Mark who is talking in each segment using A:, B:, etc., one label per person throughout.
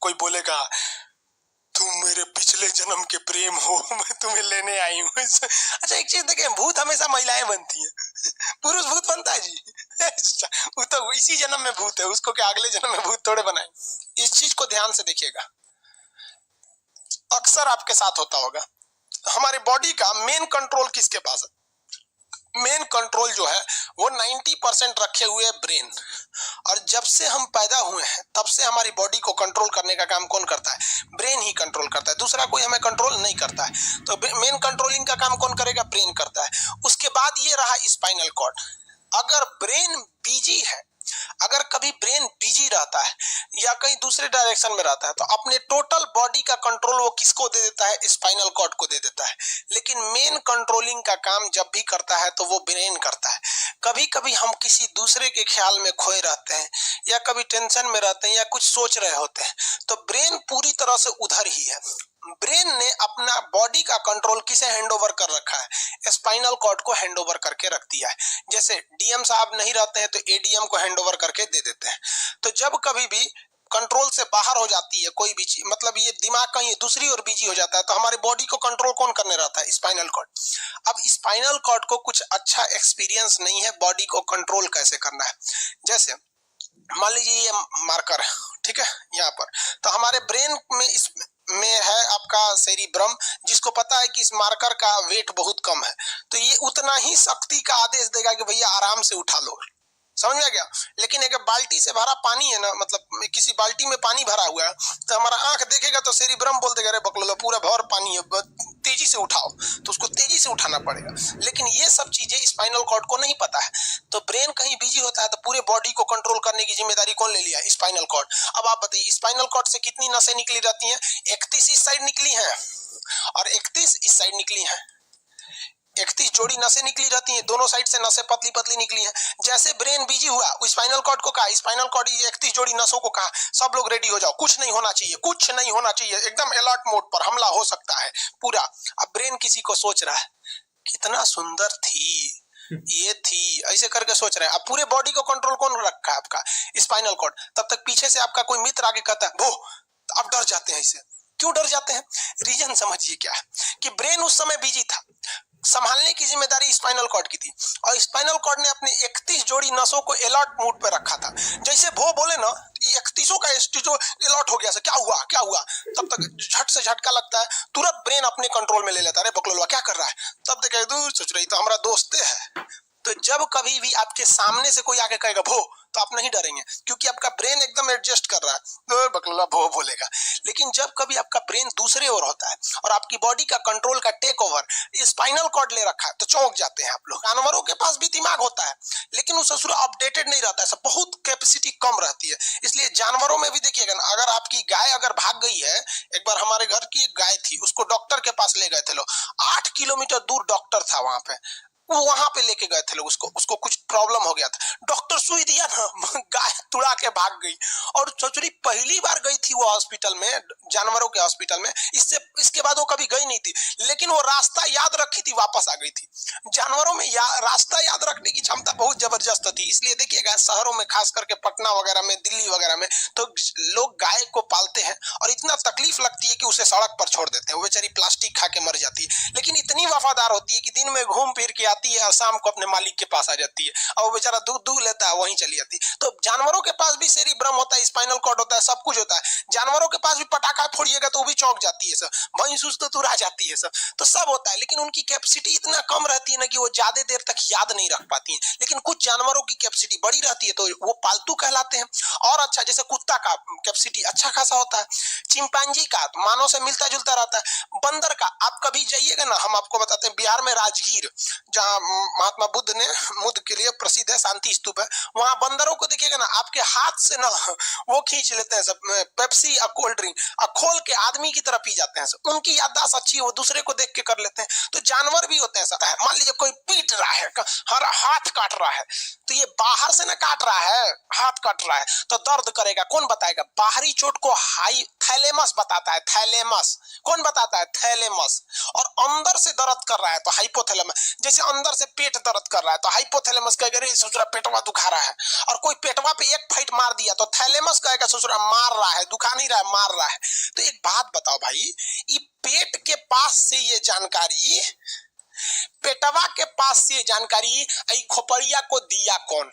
A: कोई बोलेगा तुम मेरे पिछले जन्म के प्रेम हो, मैं तुम्हें लेने आई हूँ। अच्छा एक चीज देखें, भूत हमेशा महिलाएं बनती हैं, पुरुष भूत बनता है जी? वो तो इसी जन्म में भूत है, उसको क्या अगले जन्म में भूत थोड़े बनाए। इस चीज को ध्यान से देखिएगा, अक्सर आपके साथ होता होगा। हमारी बॉडी का मेन कंट्रोल किसके पास है? मेन कंट्रोल जो है वो 90% रखे हुए है ब्रेन। और जब से हम पैदा हुए हैं तब से हमारी बॉडी को कंट्रोल करने का काम कौन करता है? ब्रेन ही कंट्रोल करता है, दूसरा कोई हमें कंट्रोल नहीं करता है। तो मेन कंट्रोलिंग का काम कौन करेगा? ब्रेन करता है। उसके बाद ये रहा स्पाइनल कॉर्ड। अगर ब्रेन बिजी है, अगर कभी ब्रेन बिजी रहता है या कहीं दूसरे डायरेक्शन में रहता है, तो अपने टोटल बॉडी का कंट्रोल वो किसको दे देता है? स्पाइनल कॉर्ड को दे देता है। लेकिन मेन कंट्रोलिंग का काम जब भी करता है तो वो ब्रेन करता है। कभी कभी हम किसी दूसरे के ख्याल में खोए रहते हैं या कभी टेंशन में रहते हैं या कुछ सोच रहे होते हैं, तो ब्रेन पूरी तरह से उधर ही है। ब्रेन ने अपना बॉडी का कंट्रोल किसे हैंडओवर कर रखा है? स्पाइनल कॉर्ड को हैंडओवर करके रख दिया है। जैसे डीएम साहब नहीं रहते हैं तो एडीएम को हैंडओवर करके दे देते हैं। तो जब कभी भी कंट्रोल से बाहर हो जाती है कोई भी चीज, मतलब ये दिमाग कहीं दूसरी ओर बिजी हो जाता है, तो हमारी बॉडी को कंट्रोल कौन करने रहता है? Spinal cord. अब स्पाइनल कॉर्ड को कुछ अच्छा एक्सपीरियंस नहीं है बॉडी को कंट्रोल कैसे करना है। जैसे मान लीजिए ये मार्कर है, ठीक है, यहाँ पर, तो हमारे ब्रेन में इस में है आपका सेरिब्रम, जिसको पता है कि इस मार्कर का वेट बहुत कम है, तो ये उतना ही शक्ति का आदेश देगा कि भैया आराम से उठा लो। समझ में आ गया? लेकिन अगर बाल्टी से भरा पानी है ना, मतलब किसी बाल्टी में पानी भरा हुआ है, तो हमारा आंख देखेगा तो सेरिब्रम बोल देगा अरे बकलोला पूरा भर पानी है, तेजी से उठाओ, तो उसको तेजी से उठाना पड़ेगा। लेकिन ये सब चीजें स्पाइनल कॉर्ड को नहीं पता है, तो ब्रेन कहीं बिजी होता है तो पूरे बॉडी को कंट्रोल करने की जिम्मेदारी कौन ले लिया? Spinal cord. अब आप बताइए स्पाइनल कॉर्ड से कितनी नसें निकली रहती हैं? 31 इस साइड निकली हैं और 31 इस साइड निकली हैं। 31 जोड़ी नसें निकली रहती हैं, दोनों साइड से नसें पतली पतली निकली हैं। जैसे ब्रेन बिजी हुआ, स्पाइनल कॉर्ड को कहा, स्पाइनल कॉर्ड 31 जोड़ी नसों को कहा सब लोग रेडी हो जाओ, कुछ नहीं होना चाहिए, कुछ नहीं होना चाहिए, एकदम अलर्ट मोड पर, हमला हो सकता है पूरा। अब ब्रेन किसी को सोच रहा है कितना सुंदर थी ये थी, ऐसे करके सोच रहे हैं। अब पूरे बॉडी को कंट्रोल कौन रखा है? आपका स्पाइनल कॉर्ड। तब तक पीछे से आपका कोई मित्र आके कहता है वो, तो आप डर जाते हैं। इससे क्यों डर जाते हैं? रीजन समझिए क्या है कि ब्रेन उस समय बिजी था, संभालने की जिम्मेदारी स्पाइनल कॉर्ड की थी, और स्पाइनल कॉर्ड ने अपने 31 जोड़ी नसों को अलर्ट मोड पे रखा था। जैसे वो बोले ना 31 का जो अलर्ट हो गया, क्या हुआ क्या हुआ, तब तक झट से झटका लगता है, तुरंत ब्रेन अपने कंट्रोल में ले लेता है, अरे बकलोलवा क्या कर रहा है, तब देखे दूर सोच रही तो हमारा दोस्त है। तो जब कभी भी आपके सामने से कोई आके कहेगा भो, तो आप नहीं डरेंगे, क्योंकि आपका ब्रेन एकदम एडजस्ट कर रहा है, तो बकलोला भो बोलेगा। लेकिन जब कभी आपका ब्रेन दूसरे ओर होता है और आपकी बॉडी का कंट्रोल का टेक ओवर स्पाइनल कॉर्ड ले रखा है, तो चौंक जाते हैं आप लोग। जानवरों के पास भी दिमाग होता है, लेकिन वो ससुर अपडेटेड नहीं रहता है, सब बहुत कैपेसिटी कम रहती है। इसलिए जानवरों में भी देखिएगा ना, अगर आपकी गाय अगर भाग गई है, एक बार हमारे घर की एक गाय थी, उसको डॉक्टर के पास ले गए थे लोग, 8 किलोमीटर दूर डॉक्टर था वहां पे, वो वहां पे लेके गए थे लोग, उसको कुछ प्रॉब्लम हो गया था, डॉक्टर सुई दिया ना, गाय तुड़ा के भाग गई। और ससुरी पहली बार गई थी वो हॉस्पिटल में, जानवरों के हॉस्पिटल में, इसके बाद वो कभी गई नहीं थी, लेकिन वो रास्ता याद रखी थी, वापस आ गई थी। जानवरों में रास्ता याद रखने की क्षमता बहुत जबरदस्त थी। इसलिए देखिएगा शहरों में, खास करके पटना वगैरह में, दिल्ली वगैरह में, तो लोग गाय को पालते हैं और इतना तकलीफ लगती है कि उसे सड़क पर छोड़ देते हैं, वो बेचारी प्लास्टिक खा के मर जाती है, लेकिन इतनी वफादार होती है कि दिन में घूम फिर के आती है और शाम को अपने मालिक के पास आ जाती है, और वो बेचारा दूध दूध लेता है, वहीं चली जाती है। तो जानवरों के पास भी सेरिब्रम होता है, स्पाइनल कॉर्ड होता है, सब कुछ होता है। जानवरों के पास भी पटाखा फोड़िएगा तो वो भी चौंक जाती है सब, भैंस तो तुरा जाती है सब, तो सब होता है। लेकिन उनकी कैपेसिटी इतना कम रहती है ना कि वो ज्यादा देर तक याद नहीं रख पाती है। लेकिन कुछ जानवरों की कैपेसिटी बड़ी रहती है, तो वो पालतू कहलाते हैं। और अच्छा, जैसे कुत्ता का कैपेसिटी अच्छा खासा होता है, चिंपांजी का मानव से मिलता जुलता रहता है, बंदर का। आप कभी जाइएगा ना, हम आपको बताते हैं, बिहार में राजगीर, जहाँ महात्मा बुद्ध ने बुद्ध के लिए प्रसिद्ध है, शांति स्तूप है, वहां बंदरों को देखिएगा ना, आपके हाथ से ना वो खींच लेते हैं सब, पेप्सी और कोल्ड ड्रिंक, और खोल के आदमी की तरह पी जाते हैं सब। उनकी याददाश्त अच्छी है, वो दूसरे को देख के कर लेते हैं। तो जानवर भी होते हैं सब। मान लीजिए कोई पीट रहा है, हर हाथ काट रहा है, तो ये बाहर से ना काट रहा है, हाथ काट रहा है, तो दर्द करेगा, कौन बताएगा? बाहरी चोट को हाई थैलेमस बताता है, थैलेमस। कौन बताता है? थैलेमस। और अंदर से दर्द कर रहा है तो हाइपोथैलेमस। जैसे अंदर से पेट दर्द कर रहा है तो हाइपोथैलेमस कहेगा रे ससुरा पेटवा दुखा रहा है। और कोई पेटवा पे एक फाइट मार दिया तो थैलेमस कहेगा ससुरा मार रहा है, दुखा नहीं रहा है, मार रहा है। तो एक बात बताओ भाई, ये पेट के पास से ये जानकारी, पेटवा के पास से जानकारी खोपड़िया को दिया कौन?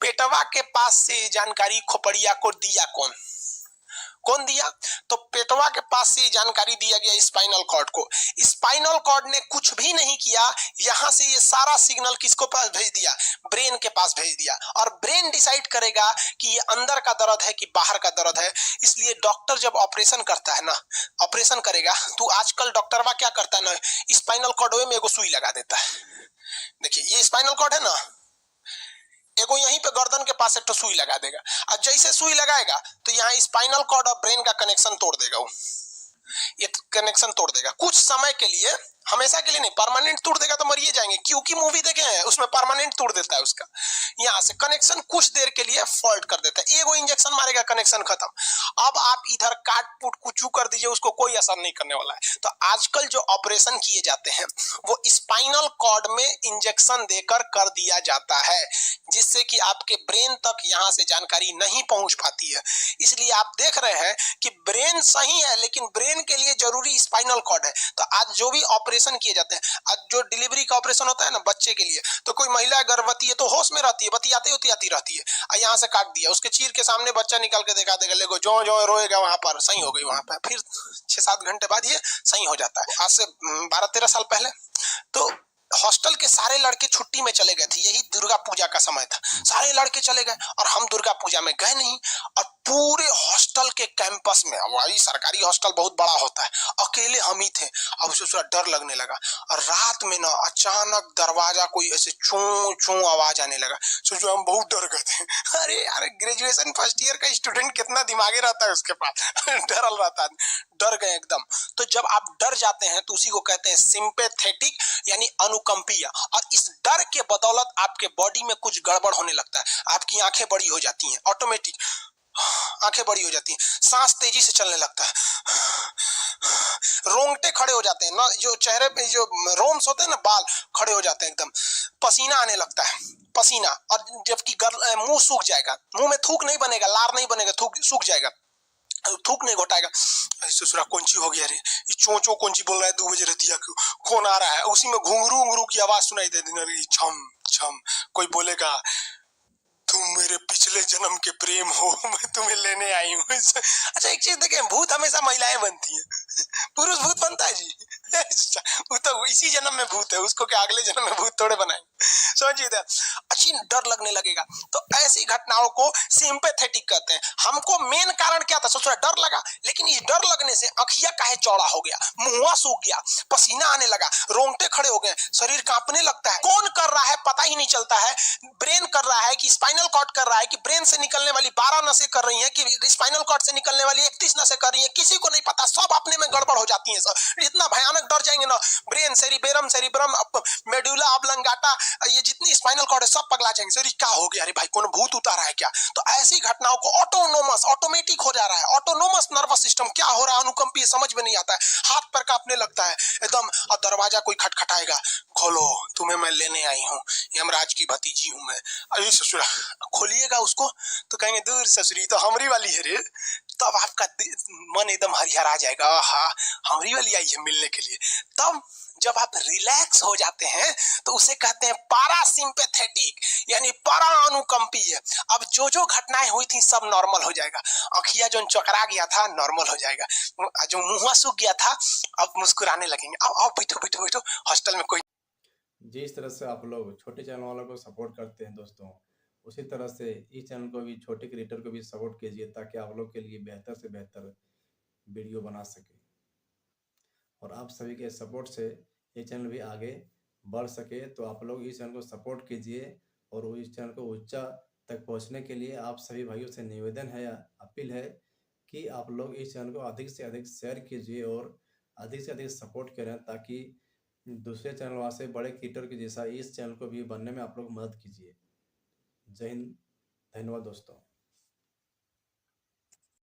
A: पेटवा के पास से जानकारी खोपड़िया को दिया कौन? कौन दिया? तो पेटवा के पास से जानकारी दिया गया स्पाइनल कॉर्ड को। स्पाइनल कॉर्ड ने कुछ भी नहीं किया, यहां से ये सारा सिग्नल किसको पास भेज दिया? ब्रेन के पास भेज दिया। और ब्रेन डिसाइड करेगा कि ये अंदर का दर्द है कि बाहर का दर्द है। इसलिए डॉक्टर जब ऑपरेशन करता है ना, ऑपरेशन करेगा तो आजकल डॉक्टरवा क्या करता है ना, स्पाइनल कॉर्ड में एगो सुई लगा देता है। देखिए ये स्पाइनल कॉर्ड है ना, एगो यहीं पे गर्दन के पास एक तो सुई लगा देगा। और जैसे सुई लगाएगा तो यहाँ स्पाइनल कॉर्ड और ब्रेन का कनेक्शन तोड़ देगा वो। ये कनेक्शन तोड़ देगा कुछ समय के लिए, हमेशा के लिए नहीं। परमानेंट तोड़ देगा तो मरिए जाएंगे, क्योंकि मूवी देखे हैं उसमें परमानेंट तोड़ देता है उसका। यहाँ से कनेक्शन कुछ देर के लिए फॉल्ट कर देता है, एगो इंजेक्शन मारेगा, कनेक्शन खत्म। अब आप इधर काट पुट कुछ कर दीजिए, उसको कोई असर नहीं करने वाला है। तो आजकल जो ऑपरेशन किए जाते हैं वो स्पाइनल कॉर्ड में इंजेक्शन देकर कर दिया जाता है, जिससे कि आपके ब्रेन तक यहाँ से जानकारी नहीं पहुंच पाती है। इसलिए आप देख रहे हैं कि ब्रेन सही है लेकिन ब्रेन के लिए जरूरी स्पाइनल कॉर्ड है। तो आज जो भी ऑपरेशन किए जाते हैं, आज जो डिलीवरी का ऑपरेशन होता है ना बच्चे के लिए, तो कोई महिला गर्भवती है तो होश में रहती है, बतियाते उतियाती रहती है, यहाँ से काट दिया, उसके चीर के सामने बच्चा निकाल के दिखा देगा, लेगो जो जो रोएगा वहां पर सही हो गई, वहां पर फिर 6-7 घंटे बाद ये सही हो जाता है। आज से 12-13 साल पहले तो हॉस्टल के सारे लड़के छुट्टी में चले गए थे, यही दुर्गा पूजा का समय था, सारे लड़के चले गए और हम दुर्गा पूजा में गए नहीं। और पूरे हॉस्टल के कैंपस में, वही सरकारी हॉस्टल बहुत बड़ा होता है, अकेले हम ही थे। अब उसे डर लगने लगा और रात में ना अचानक दरवाजा कोई ऐसे चूं चूं आवाज आने लगा। सोचो हम बहुत डर गए थे। अरे यार ग्रेजुएशन फर्स्ट ईयर का स्टूडेंट कितना दिमागी रहता है उसके पास, डरल रहता है, डर गए एकदम। तो जब आप डर जाते हैं तो उसी को कहते हैं सिंपैथेटिक यानी अनुकंपीय। और इस डर के बदौलत आपके बॉडी में कुछ गड़बड़ होने लगता है, आपकी आंखें बड़ी हो जाती हैं, ऑटोमेटिक आंखें बड़ी हो जाती हैं, सांस तेजी से चलने लगता है, रोंगटे खड़े हो जाते हैं ना, जो चेहरे पे जो रोम्स होते हैं ना, बाल खड़े हो जाते हैं एकदम, पसीना आने लगता है, पसीना। और जबकि मुंह सूख जाएगा, मुंह में थूक नहीं बनेगा, लार नहीं बनेगा, थूक सूख जाएगा, थूक नहीं घोटाएगा। ससुरा कौन सी हो गया रे, ये चोंचो कौन सी बोल रहा है 2 बजे रतिया को, कौन आ रहा है? उसी में घुंघरू घुंघरू की आवाज सुनाई दे देगी, छम छम। कोई बोलेगा तुम मेरे पिछले जन्म के प्रेम हो, मैं तुम्हें लेने आई हूँ। अच्छा एक चीज देखें, भूत हमेशा महिलाएं बनती हैं, पुरुष भूत बनता है जी? वो तो इसी जन्म में भूत है, उसको क्या अगले जन्म में भूत थोड़े बनाए? समझिए, अच्छी डर लगने लगेगा। तो ऐसी घटनाओं को सिंपैथेटिक कहते हैं। हमको मेन कारण क्या था? सोचो डर लगा, लेकिन इस डर लगने से अखिया काहे चौड़ा हो गया, मुंह सूख गया, पसीना आने लगा, रोंगटे खड़े हो गए, शरीर कांपने लगता है। कौन कर रहा है पता ही नहीं चलता है। ब्रेन कर रहा है कि स्पाइनल कॉर्ड कर रहा है कि ब्रेन से निकलने वाली 12 नसें कर रही हैं कि स्पाइनल कॉर्ड से निकलने वाली 31 नसें कर रही हैं, किसी को नहीं पता, सब अपने में गड़बड़ हो जाती है। सब इतना भयानक डर जाएंगे ना, brain, cerebrum, cerebrum, medulla oblongata, ये जितनी स्पाइनल कॉर्ड है सब पगला जाएंगे। सर क्या हो गया? अरे भाई कौन भूत उतारा है क्या? तो ऐसी घटनाओं को ऑटोनोमस, ऑटोमेटिक हो जा रहा है, ऑटोनोमस नर्वस सिस्टम क्या हो रहा है, अनुकंपीय समझ में नहीं आता है, हाथ पर कांपने लगता है एकदम। और दरवाजा कोई खटखटाएगा, खोलो तुम्हें मैं लेने आई हूँ, यमराज की भतीजी हूँ मैं। अरे ससुरा, खोलिएगा उसको तो कहेंगे दूर ससुरी तो हमरी वाली है रे। तब आपका मन एकदम हरिहरा जाएगा, हाँ हमरी वाली आई है मिलने के लिए। तब जब आप रिलैक्स हो जाते हैं तो उसे कहते हैं पारासिम्पैथेटिक यानी परा अनुकंपीय। अब जो जो घटनाएं हुई थी सब नॉर्मल हो जाएगा, अखिया जो चकरा गया था नॉर्मल हो जाएगा, जो मुंह सूख गया था अब मुस्कुराने लगेंगे। अब बैठो बैठो बैठो, हॉस्टल में कोई।
B: जिस तरह से आप लोग छोटे चैनल वालों को सपोर्ट करते हैं दोस्तों, उसी तरह से इस चैनल को भी, छोटे क्रिएटर को भी सपोर्ट कीजिए ताकि आप लोग के लिए बेहतर से बेहतर वीडियो बना सके और आप सभी के सपोर्ट से ये चैनल भी आगे बढ़ सके। तो आप लोग इस चैनल को सपोर्ट कीजिए और वो इस चैनल को ऊंचा तक पहुंचने के लिए आप सभी भाइयों से निवेदन है या अपील है कि आप लोग इस चैनल को अधिक से अधिक शेयर कीजिए और अधिक से अधिक सपोर्ट करें ताकि दूसरे चैनल वहाँ से बड़े क्रिएटर के जैसा इस चैनल को भी बनने में आप लोग मदद कीजिए। जय हिंद, धन्यवाद दोस्तों।